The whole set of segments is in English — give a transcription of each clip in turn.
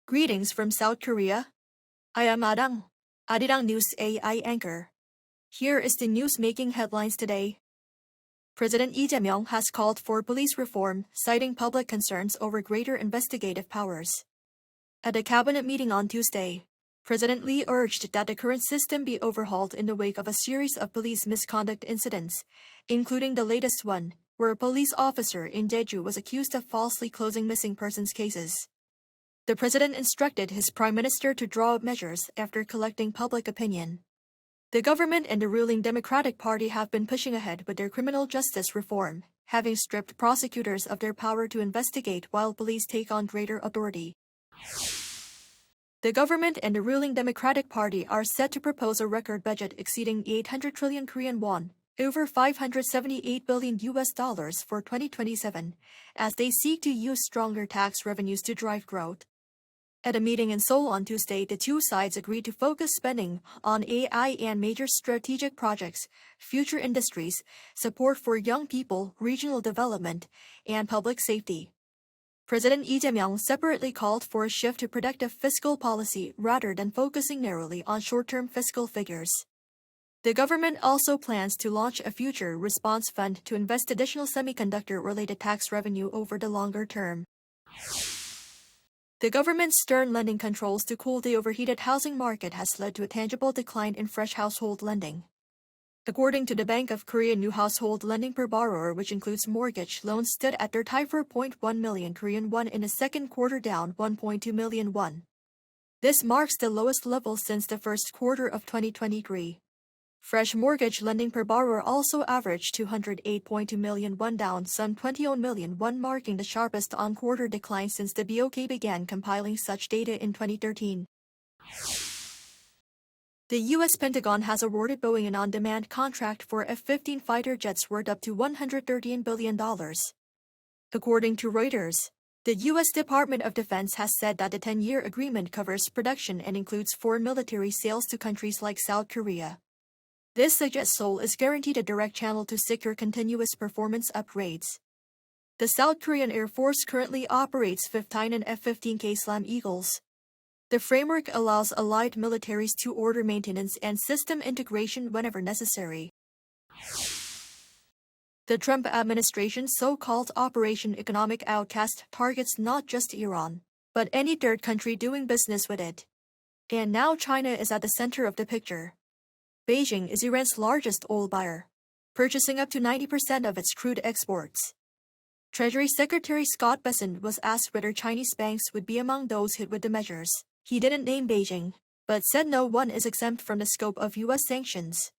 Greetings from South Korea. I am Arirang News AI anchor. Here is the news making headlines today. President Lee Jae-myung has called for police reform, citing public concerns over greater investigative powers. At a cabinet meeting on Tuesday, President Lee urged that the current system be overhauled in the wake of a series of police misconduct incidents, including the latest one, where a police officer in Jeju was accused of falsely closing missing persons cases. The president instructed his prime minister to draw up measures after collecting public opinion. The government and the ruling Democratic Party have been pushing ahead with their criminal justice reform, having stripped prosecutors of their power to investigate while police take on greater authority. The government and the ruling Democratic Party are set to propose a record budget exceeding 800 trillion Korean won, over $578 billion for 2027, as they seek to use stronger tax revenues to drive growth. At a meeting in Seoul on Tuesday, the two sides agreed to focus spending on AI and major strategic projects, future industries, support for young people, regional development, and public safety. President Lee Jae-myung separately called for a shift to productive fiscal policy rather than focusing narrowly on short-term fiscal figures. The government also plans to launch a future response fund to invest additional semiconductor-related tax revenue over the longer term. The government's stern lending controls to cool the overheated housing market has led to a tangible decline in fresh household lending. According to the Bank of Korea, new household lending per borrower, which includes mortgage loans, stood at 34.1 million Korean won in the second quarter, down 1.2 million won. This marks the lowest level since the first quarter of 2023. Fresh mortgage lending per borrower also averaged 208.2 million won, down some 21 million won, marking the sharpest on-quarter decline since the BOK began compiling such data in 2013. The U.S. Pentagon has awarded Boeing an on-demand contract for F-15 fighter jets worth up to $113 billion. According to Reuters, the U.S. Department of Defense has said that the 10-year agreement covers production and includes foreign military sales to countries like South Korea. This suggests Seoul is guaranteed a direct channel to secure continuous performance upgrades. The South Korean Air Force currently operates F-15 and F-15K Slam Eagles. The framework allows allied militaries to order maintenance and system integration whenever necessary. The Trump administration's so-called Operation Economic Outcast targets not just Iran, but any third country doing business with it. And now China is at the center of the picture. Beijing is Iran's largest oil buyer, purchasing up to 90% of its crude exports. Treasury Secretary Scott Bessent was asked whether Chinese banks would be among those hit with the measures. He didn't name Beijing, but said no one is exempt from the scope of U.S. sanctions.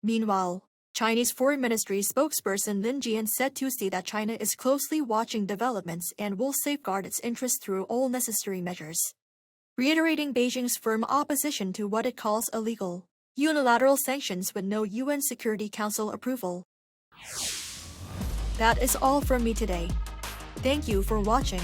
Meanwhile, Chinese Foreign Ministry spokesperson Lin Jian said Tuesday that China is closely watching developments and will safeguard its interests through all necessary measures, reiterating Beijing's firm opposition to what it calls illegal, unilateral sanctions with no UN Security Council approval. That is all from me today. Thank you for watching.